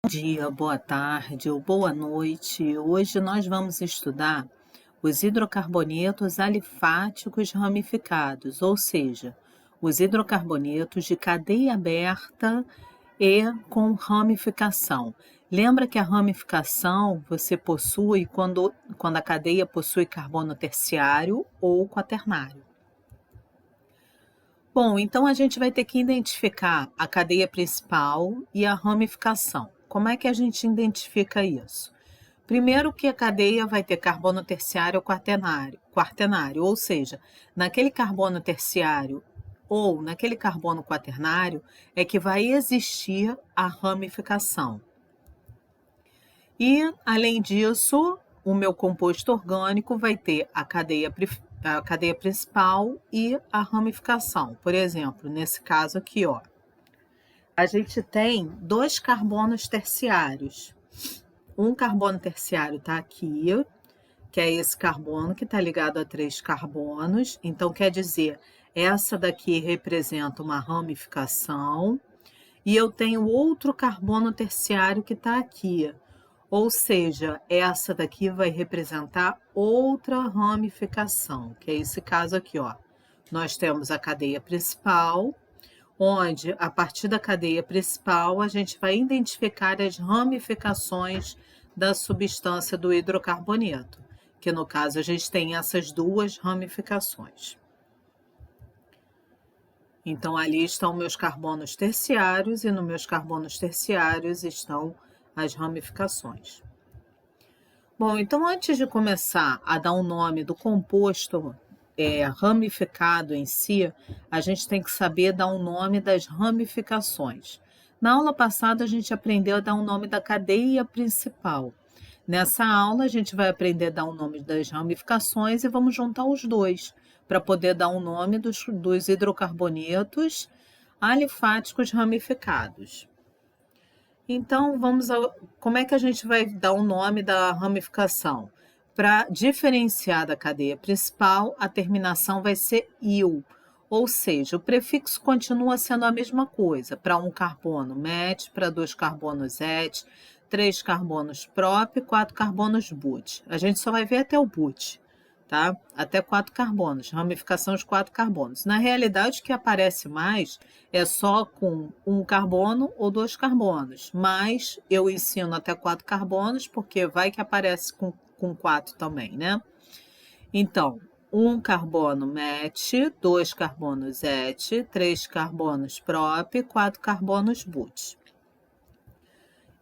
Bom dia, boa tarde ou boa noite. Hoje nós vamos estudar os hidrocarbonetos alifáticos ramificados, ou seja, os hidrocarbonetos de cadeia aberta e com ramificação. Lembra que a ramificação você possui quando a cadeia possui carbono terciário ou quaternário. Bom, então a gente vai ter que identificar a cadeia principal e a ramificação. Como é que a gente identifica isso? Primeiro que a cadeia vai ter carbono terciário ou quaternário, ou seja, naquele carbono terciário ou naquele carbono quaternário é que vai existir a ramificação. E, além disso, o meu composto orgânico vai ter a cadeia principal e a ramificação. Por exemplo, nesse caso aqui, ó, a gente tem dois carbonos terciários. Um carbono terciário está aqui, que é esse carbono que está ligado a 3 carbonos. Então, quer dizer, essa daqui representa uma ramificação. E eu tenho outro carbono terciário que está aqui. Ou seja, essa daqui vai representar outra ramificação, que é esse caso aqui, ó. Nós temos a cadeia principal, onde a partir da cadeia principal a gente vai identificar as ramificações da substância do hidrocarboneto, que no caso a gente tem essas duas ramificações. Então ali estão meus carbonos terciários e nos meus carbonos terciários estão as ramificações. Bom, então antes de começar a dar um nome do composto ramificado em si, a gente tem que saber dar um nome das ramificações. Na aula passada a gente aprendeu a dar um nome da cadeia principal. Nessa aula a gente vai aprender a dar um nome das ramificações e vamos juntar os dois para poder dar um nome dos hidrocarbonetos alifáticos ramificados. Então, como é que a gente vai dar o nome da ramificação? Para diferenciar da cadeia principal, a terminação vai ser -il, ou seja, o prefixo continua sendo a mesma coisa. Para um carbono, met, para 2 carbonos, et, 3 carbonos, prop, 4 carbonos, but. A gente só vai ver até o but, tá? Até 4 carbonos, ramificação de 4 carbonos. Na realidade, o que aparece mais é só com 1 carbono ou 2 carbonos, mas eu ensino até 4 carbonos, porque vai que aparece com 4 também, né? Então, 1 carbono met, 2 carbonos et, 3 carbonos prop, 4 carbonos but.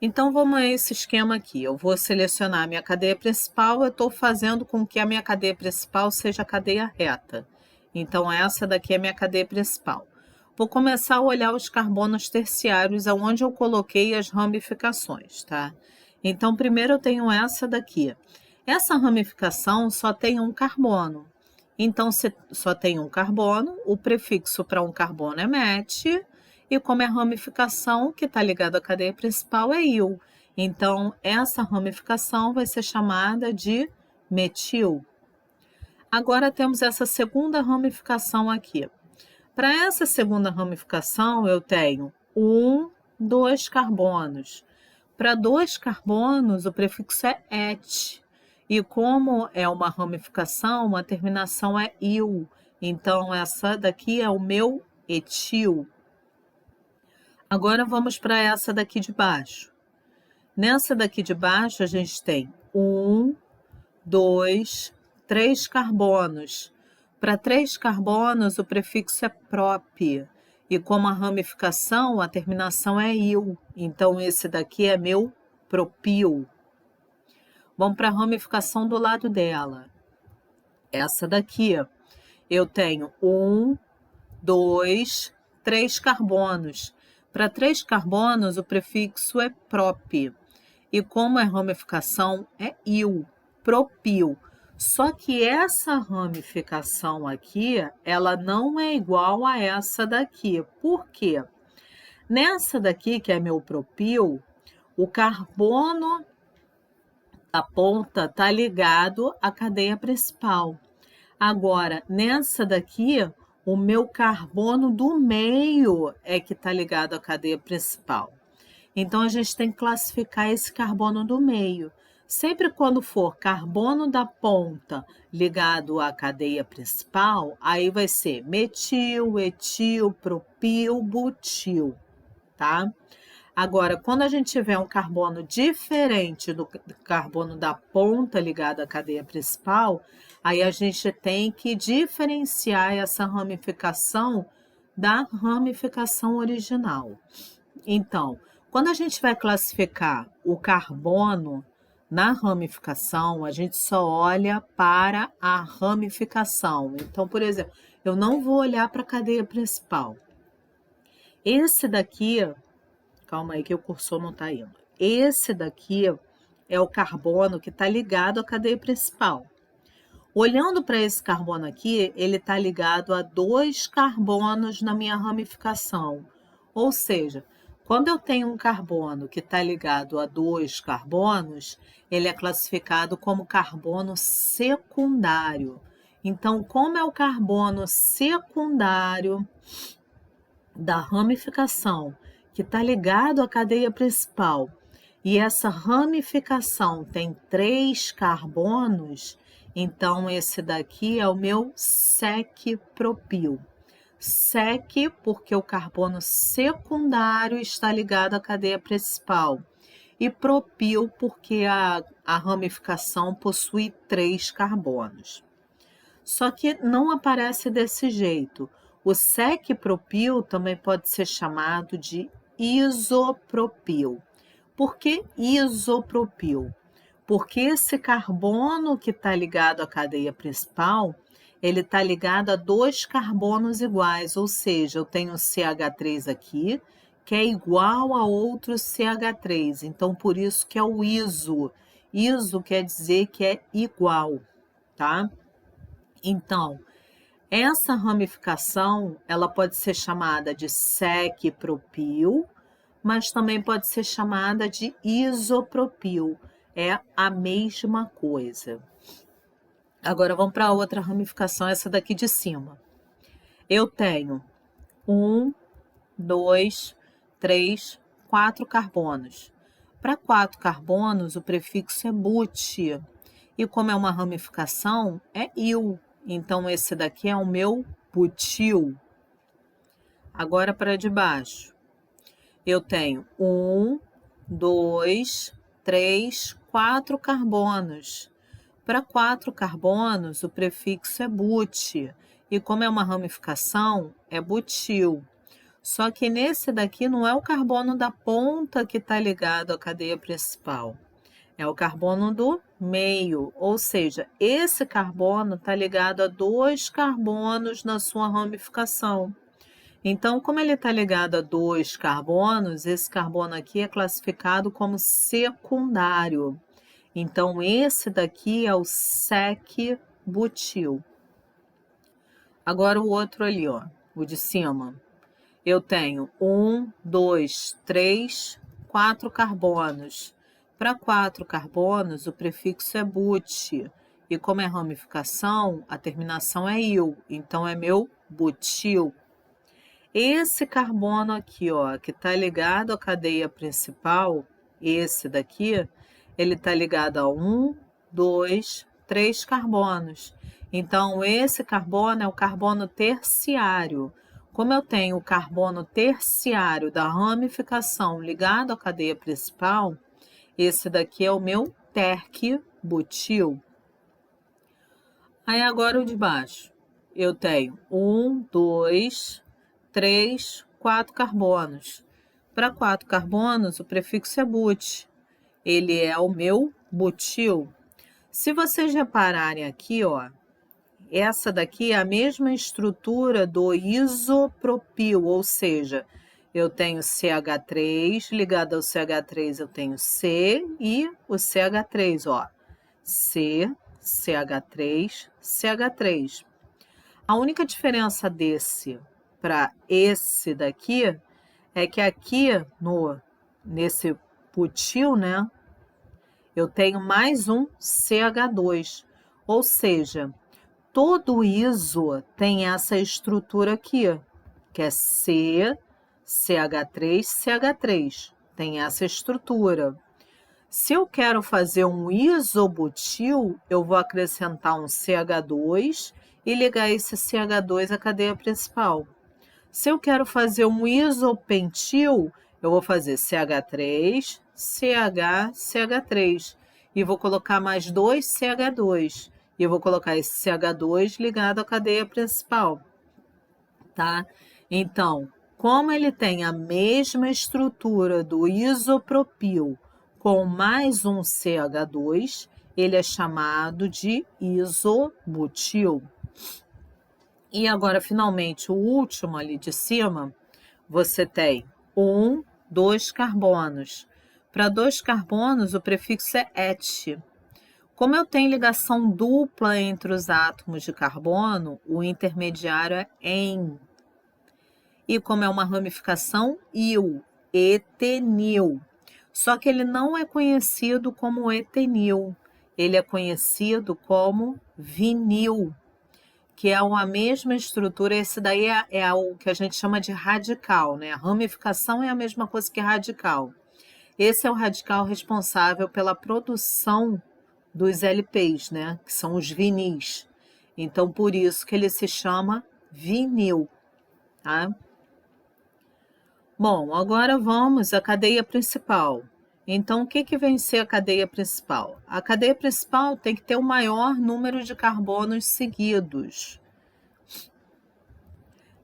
Então, vamos a esse esquema aqui. Eu vou selecionar a minha cadeia principal, eu estou fazendo com que a minha cadeia principal seja a cadeia reta. Então, essa daqui é a minha cadeia principal. Vou começar a olhar os carbonos terciários, aonde eu coloquei as ramificações, tá? Então, primeiro eu tenho essa daqui. Essa ramificação só tem um carbono. Então, se só tem um carbono, o prefixo para um carbono é met, e como é ramificação, que está ligada à cadeia principal, é -il. Então, essa ramificação vai ser chamada de metil. Agora temos essa segunda ramificação aqui. Para essa segunda ramificação, eu tenho 2 carbonos. Para 2 carbonos, o prefixo é et. E como é uma ramificação, a terminação é -il. Então, essa daqui é o meu etil. Agora vamos para essa daqui de baixo. Nessa daqui de baixo, a gente tem 2, 3 carbonos. Para 3 carbonos, o prefixo é prop. E como a ramificação, a terminação é -il. Então, esse daqui é meu propil. Vamos para a ramificação do lado dela. Essa daqui, eu tenho 2, 3 carbonos. Para 3 carbonos, o prefixo é prop. E como é ramificação, é -il, propil. Só que essa ramificação aqui, ela não é igual a essa daqui. Por quê? Nessa daqui, que é meu propil, o carbono da ponta está ligado à cadeia principal. Agora, nessa daqui, o meu carbono do meio é que está ligado à cadeia principal. Então, a gente tem que classificar esse carbono do meio. Sempre quando for carbono da ponta ligado à cadeia principal, aí vai ser metil, etil, propil, butil, tá? Agora, quando a gente tiver um carbono diferente do carbono da ponta ligado à cadeia principal, aí a gente tem que diferenciar essa ramificação da ramificação original. Então, quando a gente vai classificar o carbono na ramificação, a gente só olha para a ramificação. Então, por exemplo, eu não vou olhar para a cadeia principal. Esse daqui, calma aí que o cursor não está indo. Esse daqui é o carbono que está ligado à cadeia principal. Olhando para esse carbono aqui, ele está ligado a 2 carbonos na minha ramificação. Ou seja, quando eu tenho um carbono que está ligado a 2 carbonos, ele é classificado como carbono secundário. Então, como é o carbono secundário da ramificação que está ligado à cadeia principal, e essa ramificação tem 3 carbonos, então esse daqui é o meu sec-propil. Sec, porque o carbono secundário está ligado à cadeia principal. E propil, porque a ramificação possui 3 carbonos. Só que não aparece desse jeito. O sec-propil também pode ser chamado de isopropil. Por que isopropil? Porque esse carbono que está ligado à cadeia principal, ele está ligado a 2 carbonos iguais, ou seja, eu tenho CH3 aqui, que é igual a outro CH3, então por isso que é o iso. Iso quer dizer que é igual, tá? Então, essa ramificação, ela pode ser chamada de sec-propil, mas também pode ser chamada de isopropil. É a mesma coisa. Agora vamos para a outra ramificação, essa daqui de cima. Eu tenho 1, 2, 3, 4 carbonos. Para 4 carbonos, o prefixo é but. E como é uma ramificação, é il. Então, esse daqui é o meu butil. Agora para de baixo. Eu tenho 1, 2, 3, 4 carbonos. Para 4 carbonos, o prefixo é but. E como é uma ramificação, é butil. Só que nesse daqui não é o carbono da ponta que está ligado à cadeia principal. É o carbono do meio, ou seja, esse carbono está ligado a 2 carbonos na sua ramificação. Então, como ele está ligado a 2 carbonos, esse carbono aqui é classificado como secundário. Então, esse daqui é o sec-butil. Agora o outro ali, ó, o de cima. Eu tenho 1, 2, 3, 4 carbonos. Para 4 carbonos, o prefixo é but. E como é ramificação, a terminação é il. Então, é meu butil. Esse carbono aqui, ó, que está ligado à cadeia principal, esse daqui, ele está ligado a 1, 2, 3 carbonos. Então, esse carbono é o carbono terciário. Como eu tenho o carbono terciário da ramificação ligado à cadeia principal, esse daqui é o meu terc-butil. Aí agora o de baixo. Eu tenho 1, 2, 3, 4 carbonos. Para 4 carbonos, o prefixo é but. Ele é o meu butil. Se vocês repararem aqui, ó, essa daqui é a mesma estrutura do isopropil, ou seja, eu tenho CH3, ligado ao CH3 eu tenho C e o CH3, ó, C, CH3, CH3. A única diferença desse para esse daqui é que aqui nesse butil, né, eu tenho mais um CH2, ou seja, todo iso tem essa estrutura aqui, que é C, CH3, CH3. tem essa estrutura. Se eu quero fazer um isobutil, eu vou acrescentar um CH2 e ligar esse CH2 à cadeia principal. Se eu quero fazer um isopentil, eu vou fazer CH3, CH, CH3 e vou colocar mais dois CH2 e eu vou colocar esse CH2 ligado à cadeia principal, tá? Então, como ele tem a mesma estrutura do isopropil com mais um CH2, ele é chamado de isobutil. E agora, finalmente, o último ali de cima, você tem dois carbonos. Para dois carbonos, o prefixo é et. Como eu tenho ligação dupla entre os átomos de carbono, o intermediário é en. E como é uma ramificação, il, etenil. Só que ele não é conhecido como etenil, ele é conhecido como vinil, que é a mesma estrutura. Esse daí é o que a gente chama de radical, né? A ramificação é a mesma coisa que radical. Esse é o radical responsável pela produção dos LPs, né? Que são os vinis. Então, por isso que ele se chama vinil, tá? Bom, agora vamos à cadeia principal. Então, o que vem ser a cadeia principal? A cadeia principal tem que ter o maior número de carbonos seguidos.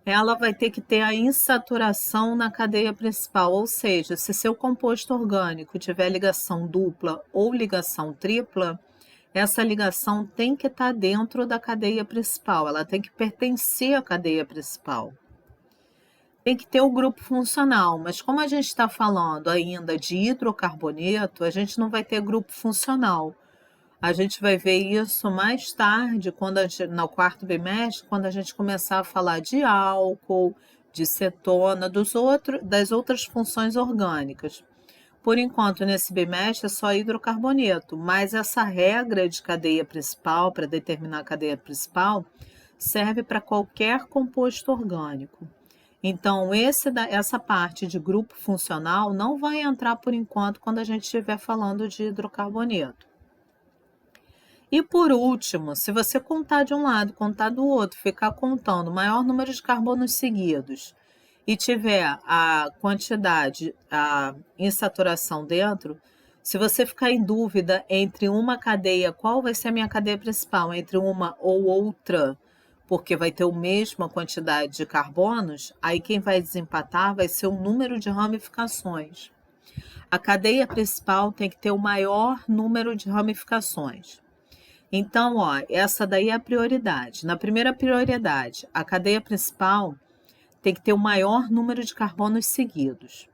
Ela vai ter que ter a insaturação na cadeia principal, ou seja, se seu composto orgânico tiver ligação dupla ou ligação tripla, essa ligação tem que estar dentro da cadeia principal, ela tem que pertencer à cadeia principal. Tem que ter o grupo funcional, mas como a gente está falando ainda de hidrocarboneto, a gente não vai ter grupo funcional. A gente vai ver isso mais tarde, no quarto bimestre, quando a gente começar a falar de álcool, de cetona, das outras funções orgânicas. Por enquanto, nesse bimestre é só hidrocarboneto, mas essa regra de cadeia principal, para determinar a cadeia principal, serve para qualquer composto orgânico. Então, essa parte de grupo funcional não vai entrar por enquanto quando a gente estiver falando de hidrocarboneto. E por último, se você contar de um lado, contar do outro, ficar contando o maior número de carbonos seguidos e tiver a quantidade, a insaturação dentro, se você ficar em dúvida entre uma cadeia, qual vai ser a minha cadeia principal, entre uma ou outra, porque vai ter a mesma quantidade de carbonos, aí quem vai desempatar vai ser o número de ramificações. A cadeia principal tem que ter o maior número de ramificações. Então, essa daí é a prioridade. Na primeira prioridade, a cadeia principal tem que ter o maior número de carbonos seguidos.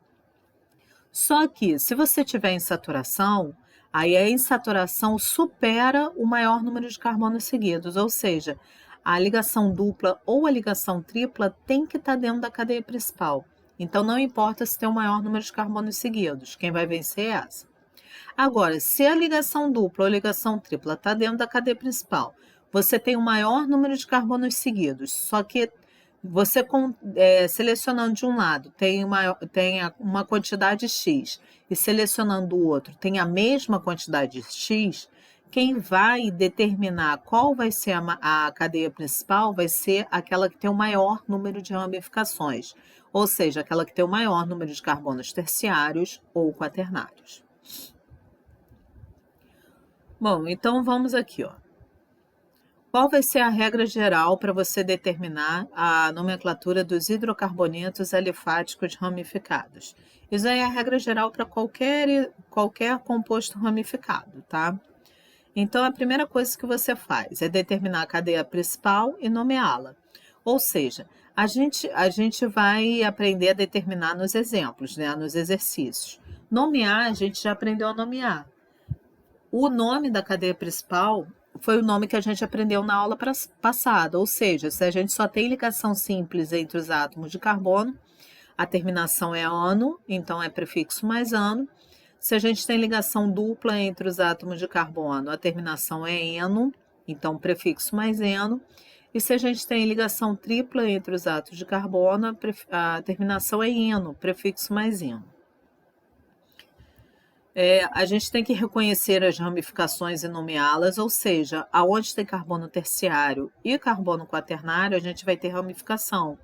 Só que, se você tiver insaturação, aí a insaturação supera o maior número de carbonos seguidos, ou seja, a ligação dupla ou a ligação tripla tem que estar dentro da cadeia principal. Então, não importa se tem o maior número de carbonos seguidos, quem vai vencer é essa. Agora, se a ligação dupla ou ligação tripla está dentro da cadeia principal, você tem o maior número de carbonos seguidos, só que você selecionando de um lado tem uma quantidade X e selecionando do outro tem a mesma quantidade X, quem vai determinar qual vai ser a cadeia principal vai ser aquela que tem o maior número de ramificações, ou seja, aquela que tem o maior número de carbonos terciários ou quaternários. Bom, então vamos aqui, Qual vai ser a regra geral para você determinar a nomenclatura dos hidrocarbonetos alifáticos ramificados? Isso aí é a regra geral para qualquer composto ramificado, tá? Então, a primeira coisa que você faz é determinar a cadeia principal e nomeá-la. Ou seja, a gente vai aprender a determinar nos exemplos, né, nos exercícios. Nomear, a gente já aprendeu a nomear. O nome da cadeia principal foi o nome que a gente aprendeu na aula passada, ou seja, se a gente só tem ligação simples entre os átomos de carbono, a terminação é ano, então é prefixo mais ano. Se a gente tem ligação dupla entre os átomos de carbono, a terminação é eno, então prefixo mais eno. E se a gente tem ligação tripla entre os átomos de carbono, a terminação é eno, prefixo mais eno. A gente tem que reconhecer as ramificações e nomeá-las, ou seja, aonde tem carbono terciário e carbono quaternário, a gente vai ter ramificação.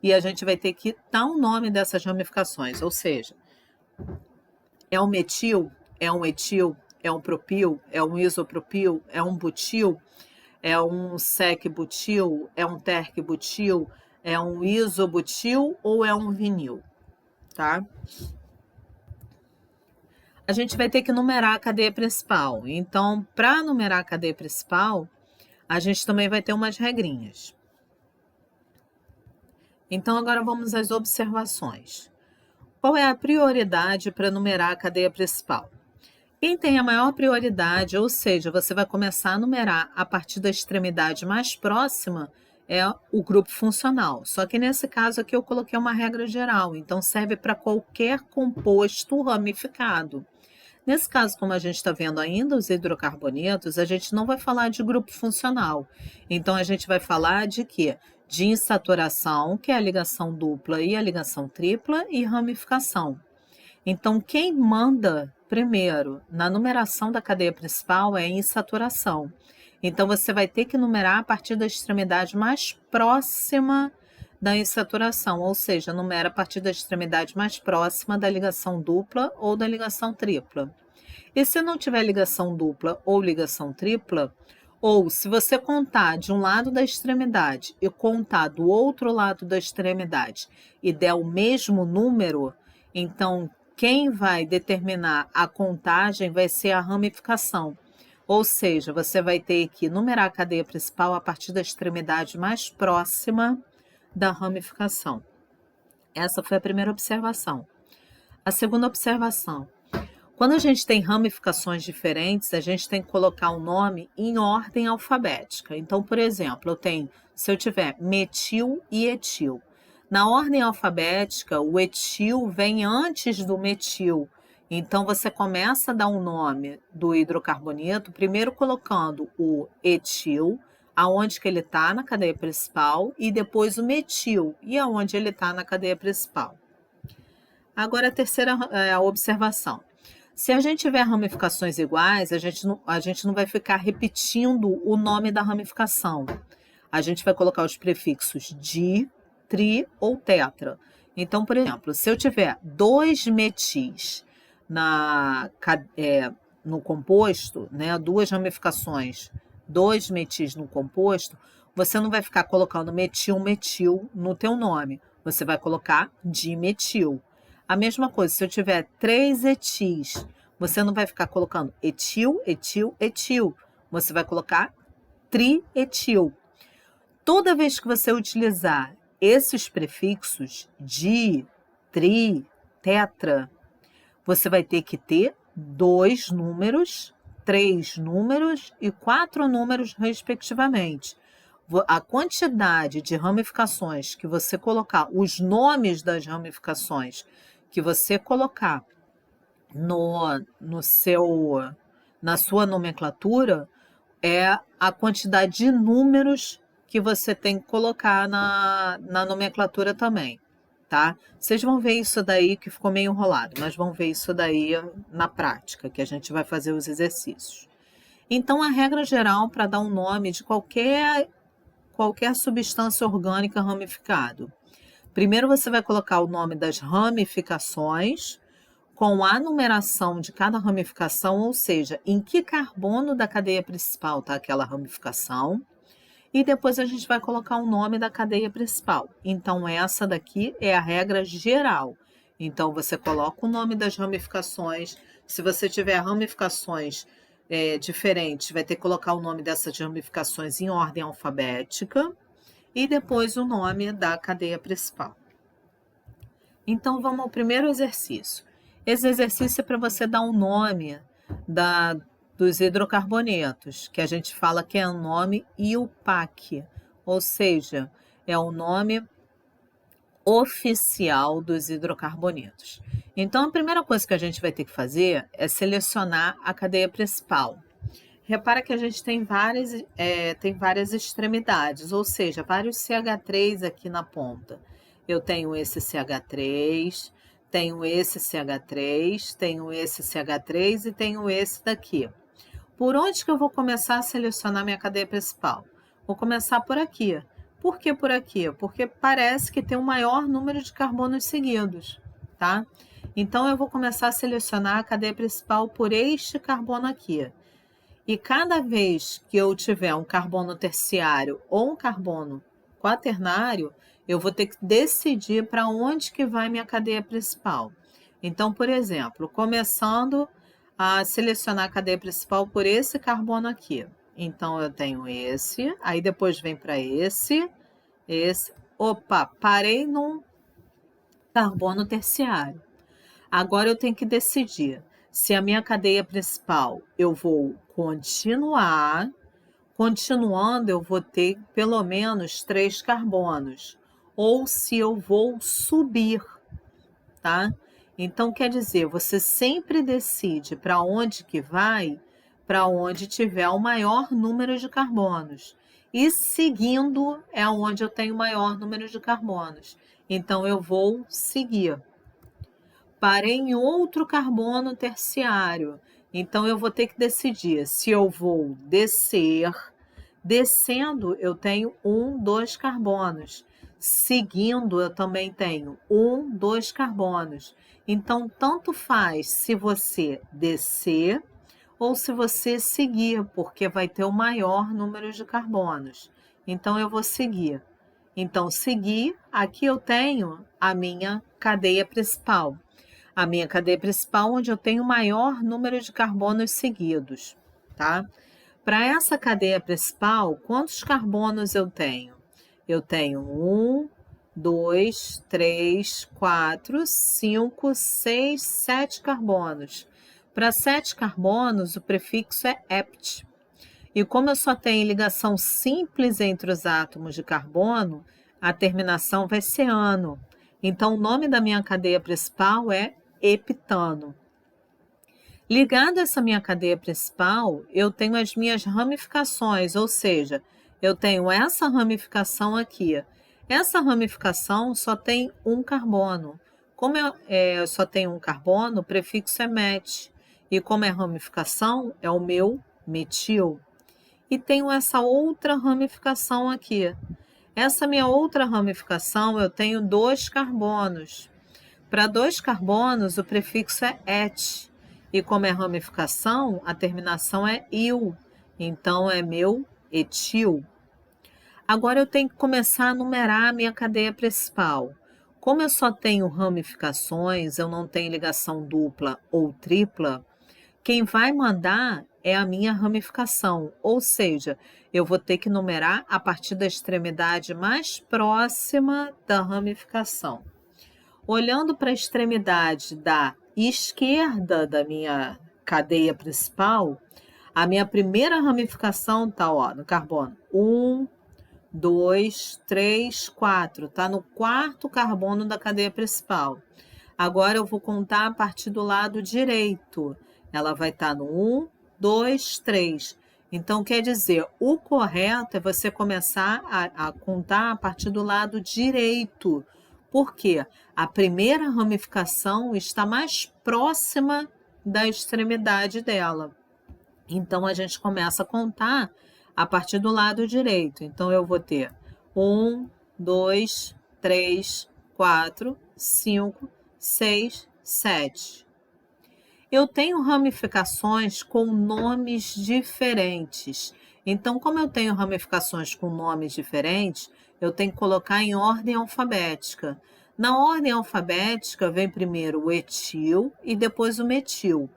E a gente vai ter que dar um nome dessas ramificações, ou seja, é um metil, é um etil, é um propil, é um isopropil, é um butil, é um sec-butil, é um terc-butil, é um isobutil ou é um vinil, tá? A gente vai ter que numerar a cadeia principal. Então, para numerar a cadeia principal, a gente também vai ter umas regrinhas. Então, agora vamos às observações. Qual é a prioridade para numerar a cadeia principal? Quem tem a maior prioridade, ou seja, você vai começar a numerar a partir da extremidade mais próxima, é o grupo funcional. Só que nesse caso aqui eu coloquei uma regra geral, então serve para qualquer composto ramificado. Nesse caso, como a gente está vendo ainda os hidrocarbonetos, a gente não vai falar de grupo funcional. Então, a gente vai falar de quê? De insaturação, que é a ligação dupla e a ligação tripla, e ramificação. Então, quem manda primeiro na numeração da cadeia principal é a insaturação. Então, você vai ter que numerar a partir da extremidade mais próxima da insaturação, ou seja, numera a partir da extremidade mais próxima da ligação dupla ou da ligação tripla. E se não tiver ligação dupla ou ligação tripla, ou se você contar de um lado da extremidade e contar do outro lado da extremidade e der o mesmo número, então quem vai determinar a contagem vai ser a ramificação. Ou seja, você vai ter que numerar a cadeia principal a partir da extremidade mais próxima da ramificação. Essa foi a primeira observação. A segunda observação: quando a gente tem ramificações diferentes, a gente tem que colocar o nome em ordem alfabética. Então, por exemplo, se eu tiver metil e etil. Na ordem alfabética, o etil vem antes do metil. Então, você começa a dar um nome do hidrocarboneto, primeiro colocando o etil, aonde que ele está na cadeia principal, e depois o metil, e aonde ele está na cadeia principal. Agora, a terceira observação. Se a gente tiver ramificações iguais, a gente não vai ficar repetindo o nome da ramificação. A gente vai colocar os prefixos di, tri ou tetra. Então, por exemplo, se eu tiver 2 metis no composto, né, 2 ramificações, 2 metis no composto, você não vai ficar colocando metil no teu nome. Você vai colocar dimetil. A mesma coisa, se eu tiver 3 etis, você não vai ficar colocando etil, etil, etil. Você vai colocar trietil. Toda vez que você utilizar esses prefixos di, tri, tetra, você vai ter que ter 2 números, 3 números e 4 números, respectivamente. A quantidade de ramificações que você colocar, os nomes das ramificações que você colocar na sua nomenclatura é a quantidade de números que você tem que colocar na nomenclatura também, tá? Vocês vão ver isso daí que ficou meio enrolado, mas vão ver isso daí na prática, que a gente vai fazer os exercícios. Então, a regra geral para dar um nome de qualquer substância orgânica ramificado. Primeiro você vai colocar o nome das ramificações com a numeração de cada ramificação, ou seja, em que carbono da cadeia principal está aquela ramificação. E depois a gente vai colocar o nome da cadeia principal. Então, essa daqui é a regra geral. Então, você coloca o nome das ramificações. Se você tiver ramificações diferentes, vai ter que colocar o nome dessas ramificações em ordem alfabética e depois o nome da cadeia principal. Então, vamos ao primeiro exercício. Esse exercício é para você dar um nome dos hidrocarbonetos, que a gente fala que é o nome IUPAC, ou seja, é o nome oficial dos hidrocarbonetos. Então, a primeira coisa que a gente vai ter que fazer é selecionar a cadeia principal. Repara que a gente tem várias extremidades, ou seja, vários CH3 aqui na ponta. Eu tenho esse CH3, tenho esse CH3, tenho esse CH3 e tenho esse daqui. Por onde que eu vou começar a selecionar minha cadeia principal? Vou começar por aqui. Por que por aqui? Porque parece que tem um maior número de carbonos seguidos, tá? Então, eu vou começar a selecionar a cadeia principal por este carbono aqui. E cada vez que eu tiver um carbono terciário ou um carbono quaternário, eu vou ter que decidir para onde que vai minha cadeia principal. Então, por exemplo, começando a selecionar a cadeia principal por esse carbono aqui. Então, eu tenho esse, aí depois vem para esse. Opa, parei num carbono terciário. Agora eu tenho que decidir se a minha cadeia principal eu vou continuando eu vou ter pelo menos 3 carbonos, ou se eu vou subir, tá? Então quer dizer, você sempre decide para onde que vai, para onde tiver o maior número de carbonos. E seguindo é onde eu tenho o maior número de carbonos. Então eu vou seguir. Parei em outro carbono terciário. Então, eu vou ter que decidir se eu vou descer. Descendo, eu tenho 2 carbonos. Seguindo, eu também tenho 2 carbonos. Então, tanto faz se você descer ou se você seguir, porque vai ter o maior número de carbonos. Então, eu vou seguir. Então, seguir, aqui eu tenho a minha cadeia principal. A minha cadeia principal, onde eu tenho o maior número de carbonos seguidos, tá? Para essa cadeia principal, quantos carbonos eu tenho? Eu tenho 1, 2, 3, 4, 5, 6, 7 carbonos. Para 7 carbonos, o prefixo é "-pt". E como eu só tenho ligação simples entre os átomos de carbono, a terminação vai ser "-ano". Então, o nome da minha cadeia principal é heptano. Ligado a essa minha cadeia principal, eu tenho as minhas ramificações, ou seja, eu tenho essa ramificação aqui. Essa ramificação só tem um carbono. Como eu só tenho um carbono, o prefixo é "-met". E como é ramificação, é o meu metil. E tenho essa outra ramificação aqui. Essa minha outra ramificação, eu tenho 2 carbonos. Para 2 carbonos, o prefixo é "-et". E como é ramificação, a terminação é "-il". Então, é meu etil. Agora, eu tenho que começar a numerar a minha cadeia principal. Como eu só tenho ramificações, eu não tenho ligação dupla ou tripla, quem vai mandar é a minha ramificação. Ou seja, eu vou ter que numerar a partir da extremidade mais próxima da ramificação. Olhando para a extremidade da esquerda da minha cadeia principal, a minha primeira ramificação está no carbono 1, 2, 3, 4. Está no 4º carbono da cadeia principal. Agora eu vou contar a partir do lado direito. Ela vai estar no 1, 2, 3. Então, quer dizer, o correto é você começar a contar a partir do lado direito. Por quê? A primeira ramificação está mais próxima da extremidade dela. Então, a gente começa a contar a partir do lado direito. Então, eu vou ter 1, 2, 3, 4, 5, 6, 7. Eu tenho ramificações com nomes diferentes. Então, como eu tenho ramificações com nomes diferentes, eu tenho que colocar em ordem alfabética. Na ordem alfabética, vem primeiro o etil e depois o metil.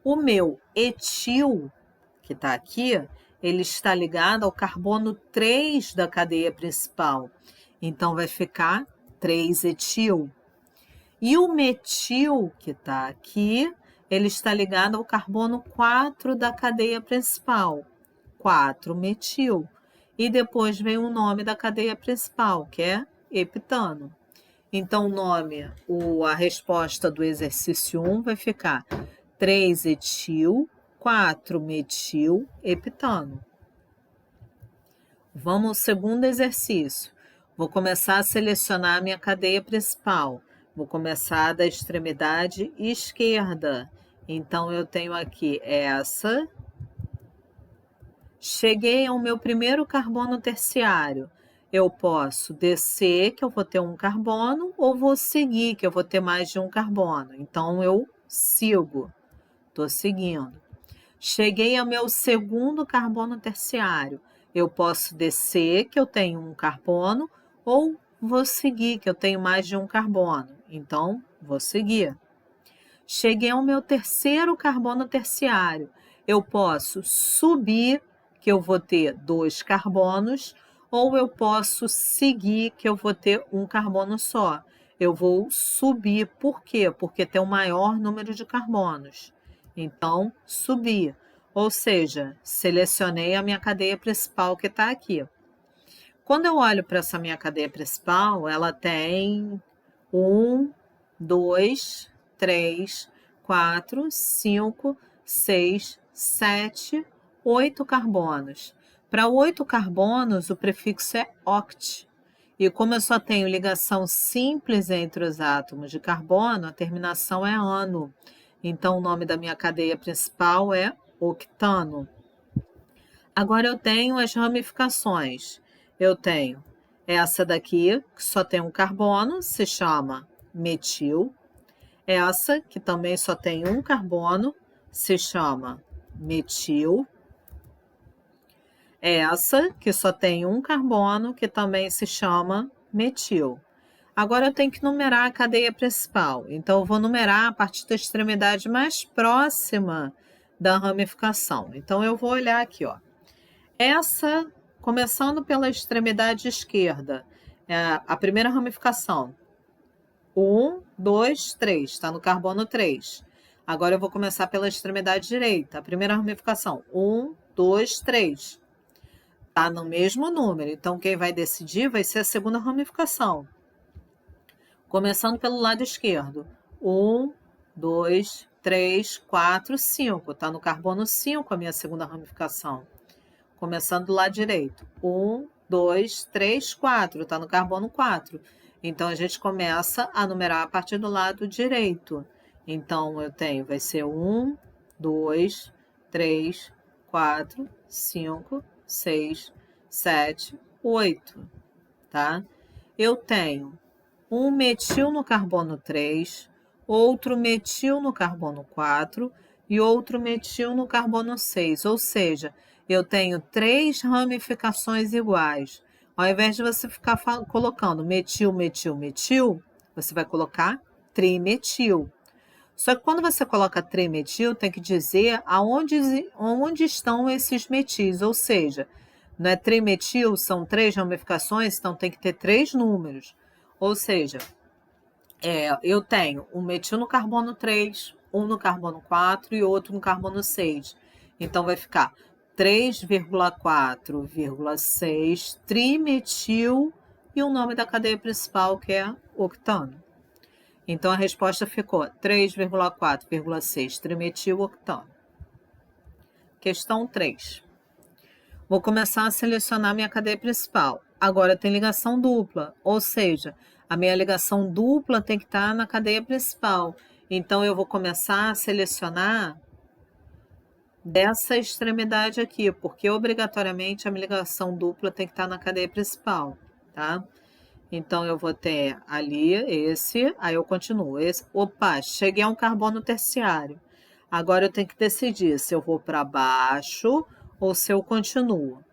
O meu etil, que está aqui, ele está ligado ao carbono 3 da cadeia principal. Então, vai ficar 3-etil. E o metil, que está aqui, ele está ligado ao carbono 4 da cadeia principal, 4-metil. E depois vem o nome da cadeia principal, que é heptano. Então, a resposta do exercício 1 vai ficar 3-etil, 4-metil, heptano. Vamos ao segundo exercício. Vou começar a selecionar a minha cadeia principal. Vou começar da extremidade esquerda. Então, eu tenho aqui essa. Cheguei ao meu primeiro carbono terciário. Eu posso descer, que eu vou ter um carbono, ou vou seguir, que eu vou ter mais de um carbono. Então, eu sigo, estou seguindo. Cheguei ao meu segundo carbono terciário. Eu posso descer, que eu tenho um carbono, ou vou seguir, que eu tenho mais de um carbono. Então, vou seguir. Cheguei ao meu terceiro carbono terciário. Eu posso subir, que eu vou ter 2 carbonos, ou eu posso seguir, que eu vou ter um carbono só. Eu vou subir, por quê? Porque tem o maior número de carbonos. Então, subir. Ou seja, selecionei a minha cadeia principal que está aqui. Quando eu olho para essa minha cadeia principal, ela tem 1, 2, 3, 4, 5, 6, 7, 8 carbonos. Para 8 carbonos, o prefixo é oct. E como eu só tenho ligação simples entre os átomos de carbono, a terminação é ano. Então, o nome da minha cadeia principal é octano. Agora eu tenho as ramificações. Eu tenho essa daqui, que só tem um carbono, se chama metil. Essa, que também só tem um carbono, se chama metil. Essa, que só tem um carbono, que também se chama metil. Agora eu tenho que numerar a cadeia principal. Então, eu vou numerar a partir da extremidade mais próxima da ramificação. Então, eu vou olhar aqui, ó. Essa, começando pela extremidade esquerda, é a primeira ramificação. 1, 2, 3, está no carbono 3. Agora eu vou começar pela extremidade direita. A primeira ramificação, 1, 2, 3. Está no mesmo número, então quem vai decidir vai ser a segunda ramificação. Começando pelo lado esquerdo. 1, 2, 3, 4, 5. Está no carbono 5 a minha segunda ramificação. Começando do lado direito. 1, 2, 3, 4. Está no carbono 4. Então, a gente começa a numerar a partir do lado direito. Então, eu tenho, vai ser 1, 2, 3, 4, 5, 6, 7, 8. Tá? Eu tenho um metil no carbono 3, outro metil no carbono 4 e outro metil no carbono 6. Ou seja, eu tenho 3 ramificações iguais. Ao invés de você ficar colocando metil, metil, metil, você vai colocar trimetil. Só que quando você coloca trimetil, tem que dizer onde estão esses metis. Ou seja, não é trimetil, são 3 ramificações, então tem que ter 3 números. Ou seja, eu tenho um metil no carbono 3, um no carbono 4 e outro no carbono 6. Então, vai ficar 3,4,6 trimetil e o nome da cadeia principal, que é octano. Então, a resposta ficou 3,4,6 trimetil octano. Questão 3. Vou começar a selecionar minha cadeia principal. Agora tem ligação dupla, ou seja, a minha ligação dupla tem que estar na cadeia principal. Então, eu vou começar a selecionar dessa extremidade aqui, porque obrigatoriamente a minha ligação dupla tem que estar na cadeia principal, tá? Então, eu vou ter ali esse, aí eu continuo. Opa, cheguei a um carbono terciário. Agora eu tenho que decidir se eu vou para baixo ou se eu continuo.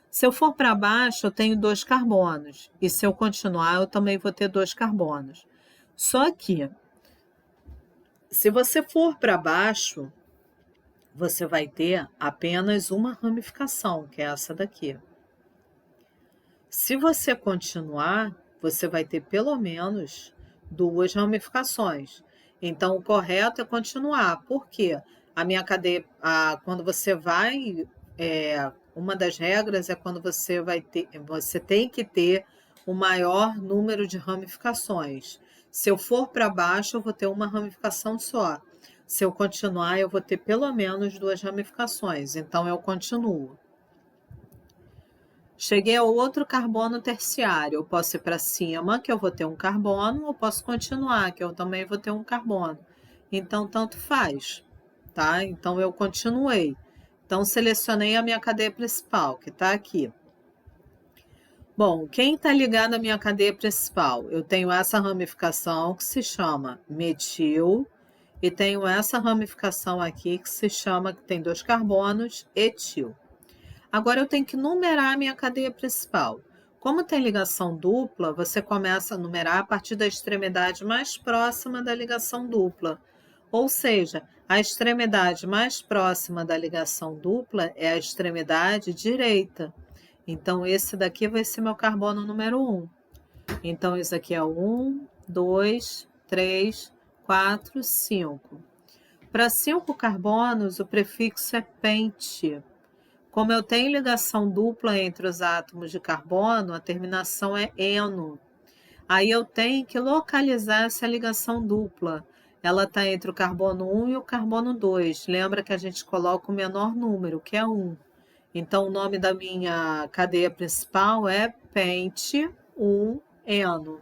Se eu for para baixo, eu tenho 2 carbonos. E se eu continuar, eu também vou ter 2 carbonos. Só que, se você for para baixo, você vai ter apenas uma ramificação, que é essa daqui. Se você continuar, você vai ter pelo menos 2 ramificações. Então, o correto é continuar. Por quê? A minha cadeia, quando você vai, uma das regras é quando você tem que ter o maior número de ramificações. Se eu for para baixo, eu vou ter uma ramificação só. Se eu continuar, eu vou ter pelo menos 2 ramificações. Então, eu continuo. Cheguei ao outro carbono terciário. Eu posso ir para cima, que eu vou ter um carbono, ou posso continuar, que eu também vou ter um carbono. Então, tanto faz, tá? Então, eu continuei. Então, selecionei a minha cadeia principal, que está aqui. Bom, quem está ligado à minha cadeia principal? Eu tenho essa ramificação que se chama metil e tenho essa ramificação aqui que se chama, que tem 2 carbonos, etil. Agora eu tenho que numerar a minha cadeia principal. Como tem ligação dupla, você começa a numerar a partir da extremidade mais próxima da ligação dupla. Ou seja, a extremidade mais próxima da ligação dupla é a extremidade direita. Então, esse daqui vai ser meu carbono número 1. Então, esse aqui é o 1, 2, 3, 4, 5. Para 5 carbonos, o prefixo é pente. Como eu tenho ligação dupla entre os átomos de carbono, a terminação é eno. Aí eu tenho que localizar essa ligação dupla. Ela está entre o carbono 1 e o carbono 2. Lembra que a gente coloca o menor número, que é 1. Então, o nome da minha cadeia principal é pente 1-eno.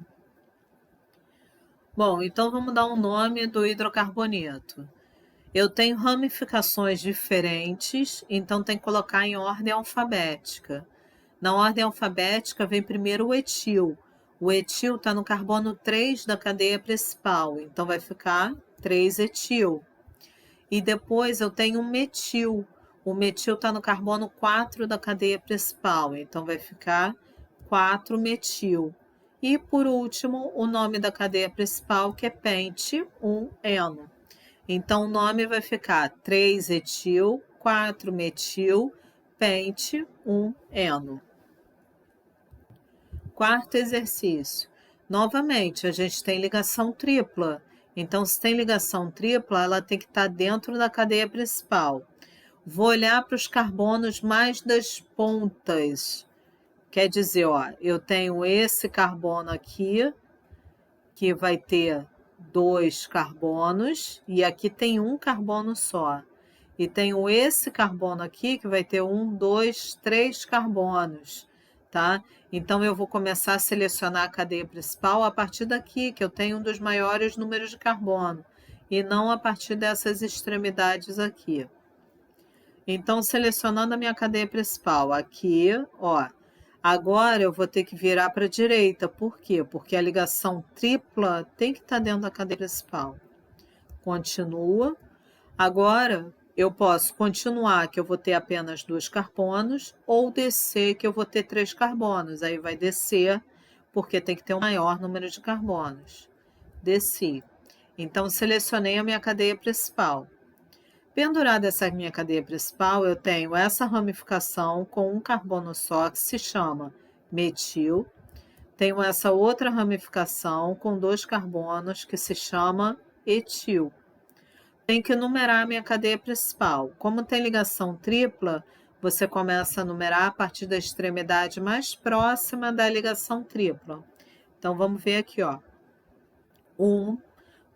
Bom, então vamos dar um nome do hidrocarboneto. Eu tenho ramificações diferentes, então tem que colocar em ordem alfabética. Na ordem alfabética vem primeiro o etil. O etil está no carbono 3 da cadeia principal, então vai ficar 3-etil. E depois eu tenho o metil. O metil está no carbono 4 da cadeia principal, então vai ficar 4-metil. E por último, o nome da cadeia principal, que é pente 1-eno. Então o nome vai ficar 3-etil, 4-metil, pente 1-eno. Quarto exercício. Novamente, a gente tem ligação tripla. Então, se tem ligação tripla, ela tem que estar dentro da cadeia principal. Vou olhar para os carbonos mais das pontas. Quer dizer, ó, eu tenho esse carbono aqui, que vai ter 2 carbonos, e aqui tem um carbono só. E tenho esse carbono aqui, que vai ter 1, 2, 3 carbonos, tá? Então, eu vou começar a selecionar a cadeia principal a partir daqui, que eu tenho um dos maiores números de carbono, e não a partir dessas extremidades aqui. Então, selecionando a minha cadeia principal aqui, ó, agora eu vou ter que virar para a direita. Por quê? Porque a ligação tripla tem que estar dentro da cadeia principal. Continua. Agora, eu posso continuar, que eu vou ter apenas 2 carbonos, ou descer, que eu vou ter 3 carbonos. Aí vai descer, porque tem que ter um maior número de carbonos. Desci. Então, selecionei a minha cadeia principal. Pendurada essa minha cadeia principal, eu tenho essa ramificação com um carbono só, que se chama metil. Tenho essa outra ramificação com 2 carbonos, que se chama etil. Tenho que numerar a minha cadeia principal. Como tem ligação tripla, você começa a numerar a partir da extremidade mais próxima da ligação tripla. Então, vamos ver aqui, ó. 1,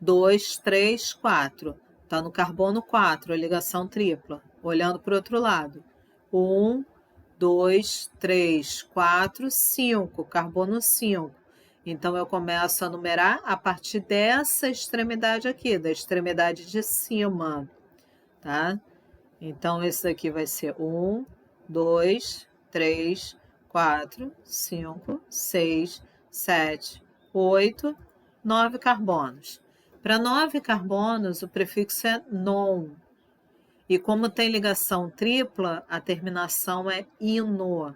2, 3, 4. Está no carbono 4, a ligação tripla. Olhando para o outro lado. 1, 2, 3, 4, 5. Carbono 5. Então, eu começo a numerar a partir dessa extremidade aqui, da extremidade de cima, tá? Então, esse daqui vai ser 1, 2, 3, 4, 5, 6, 7, 8, 9 carbonos. Para 9 carbonos, o prefixo é non. E como tem ligação tripla, a terminação é ino.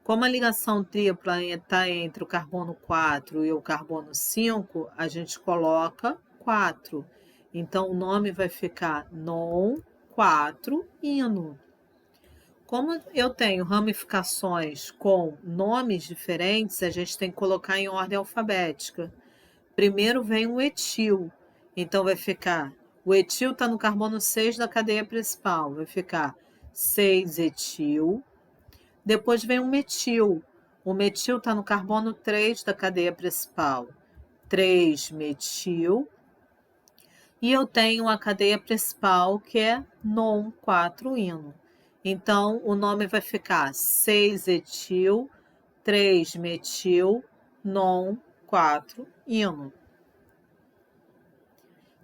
Como a ligação tripla está entre o carbono 4 e o carbono 5, a gente coloca 4. Então, o nome vai ficar non 4 ino. Como eu tenho ramificações com nomes diferentes, a gente tem que colocar em ordem alfabética. Primeiro vem o etil, então vai ficar, o etil está no carbono 6 da cadeia principal, vai ficar 6-etil. Depois vem o metil está no carbono 3 da cadeia principal, 3-metil. E eu tenho a cadeia principal, que é non 4-ino. Então, o nome vai ficar 6-etil, 3-metil, non, 4-ino.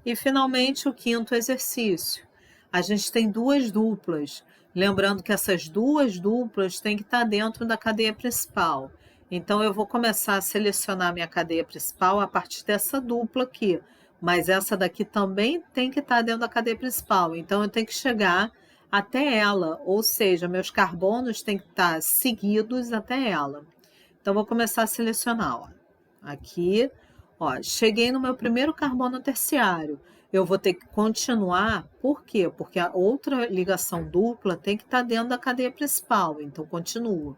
E, finalmente, o quinto exercício. A gente tem duas duplas. Lembrando que essas duas duplas têm que estar dentro da cadeia principal. Então, eu vou começar a selecionar minha cadeia principal a partir dessa dupla aqui. Mas essa daqui também tem que estar dentro da cadeia principal. Então, eu tenho que chegar até ela. Ou seja, meus carbonos têm que estar seguidos até ela. Então, vou começar a selecionar. Ó. Aqui, ó, cheguei no meu primeiro carbono terciário. Eu vou ter que continuar, por quê? Porque a outra ligação dupla tem que estar dentro da cadeia principal, então continuo.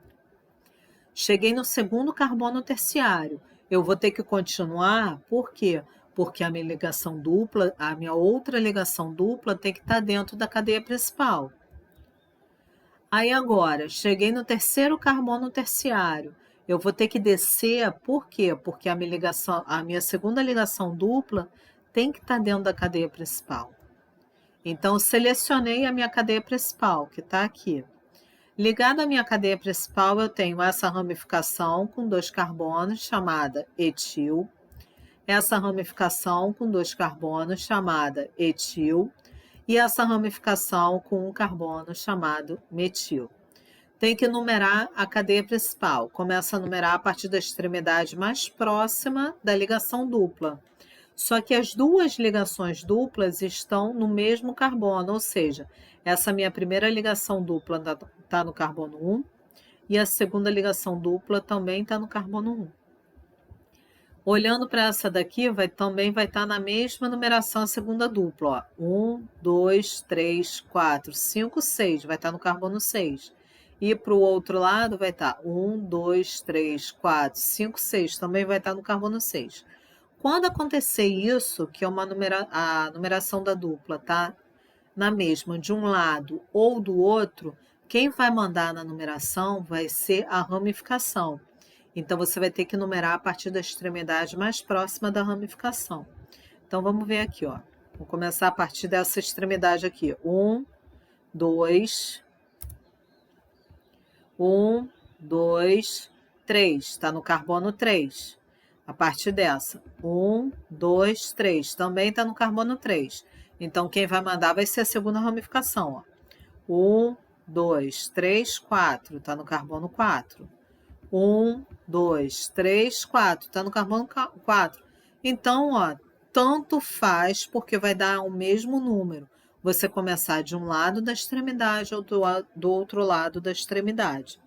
Cheguei no segundo carbono terciário. Eu vou ter que continuar, por quê? Porque a minha ligação dupla, a minha outra ligação dupla tem que estar dentro da cadeia principal. Aí agora, cheguei no terceiro carbono terciário. Eu vou ter que descer, por quê? Porque a minha segunda ligação dupla tem que estar dentro da cadeia principal. Então, selecionei a minha cadeia principal, que está aqui. Ligada à minha cadeia principal, eu tenho essa ramificação com 2 carbonos, chamada etil. Essa ramificação com 2 carbonos, chamada etil. E essa ramificação com um carbono, chamado metil. Tem que numerar a cadeia principal. Começa a numerar a partir da extremidade mais próxima da ligação dupla. Só que as duas ligações duplas estão no mesmo carbono, ou seja, essa minha primeira ligação dupla está no carbono 1 e a segunda ligação dupla também está no carbono 1. Olhando para essa daqui, também vai estar na mesma numeração a segunda dupla. Ó. 1, 2, 3, 4, 5, 6, vai estar no carbono 6. E para o outro lado vai estar 1, 2, 3, 4, 5, 6, também vai estar no carbono 6. Quando acontecer isso, que é a numeração da dupla tá na mesma de um lado ou do outro, quem vai mandar na numeração vai ser a ramificação. Então, você vai ter que numerar a partir da extremidade mais próxima da ramificação. Então, vamos ver aqui, ó. Vou começar a partir dessa extremidade aqui. 1, 2, 1, 2, 3. Está no carbono 3. A partir dessa. 1, 2, 3. Também está no carbono 3. Então, quem vai mandar vai ser a segunda ramificação, ó. 1, 2, 3, 4. Está no carbono 4. 1, 2, 3, 4. Está no carbono 4. Então, ó, tanto faz, porque vai dar o mesmo número. Você começar de um lado da extremidade ou do outro lado da extremidade.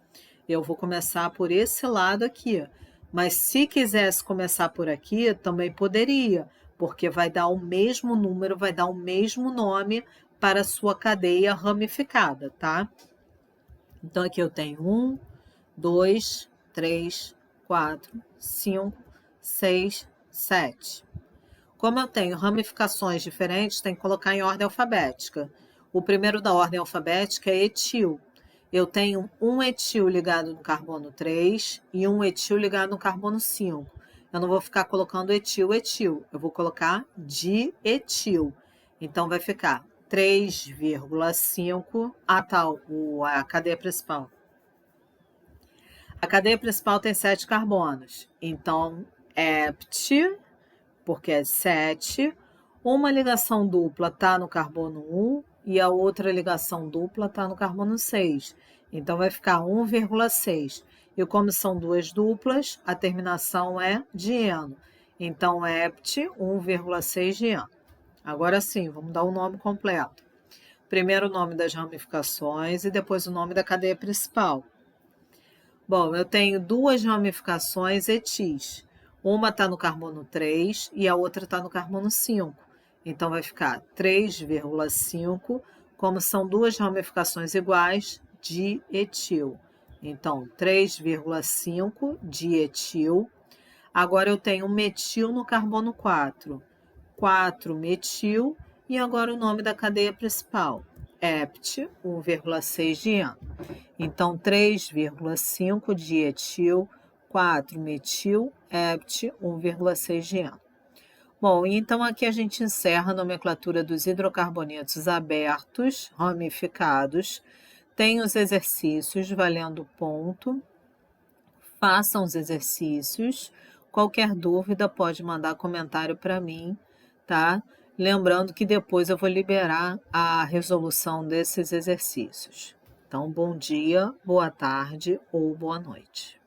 Eu vou começar por esse lado aqui. Mas se quisesse começar por aqui, também poderia, porque vai dar o mesmo número, vai dar o mesmo nome para a sua cadeia ramificada, tá? Então, aqui eu tenho 1, 2, 3, 4, 5, 6, 7. Como eu tenho ramificações diferentes, tem que colocar em ordem alfabética. O primeiro da ordem alfabética é etil. Eu tenho um etil ligado no carbono 3 e um etil ligado no carbono 5. Eu não vou ficar colocando etil, etil. Eu vou colocar dietil. Então, vai ficar 3,5. A cadeia principal. A cadeia principal tem 7 carbonos. Então, hept, porque é 7. Uma ligação dupla está no carbono 1 e a outra ligação dupla está no carbono 6. Então, vai ficar 1,6. E como são duas duplas, a terminação é dieno. Então, hept, 1,6 dieno. Agora sim, vamos dar o nome completo. Primeiro o nome das ramificações e depois o nome da cadeia principal. Bom, eu tenho duas ramificações etis. Uma está no carbono 3 e a outra está no carbono 5. Então, vai ficar 3,5. Como são duas ramificações iguais, dietil. Então, 3,5 dietil. Agora, eu tenho metil no carbono 4. 4 metil. E agora o nome da cadeia principal. Hept, 1,6 dieno. Então, 3,5 dietil, 4 metil, hept, 1,6 dieno. Bom, então aqui a gente encerra a nomenclatura dos hidrocarbonetos abertos, ramificados. Tem os exercícios valendo ponto. Façam os exercícios. Qualquer dúvida pode mandar comentário para mim, tá? Lembrando que depois eu vou liberar a resolução desses exercícios. Então, bom dia, boa tarde ou boa noite.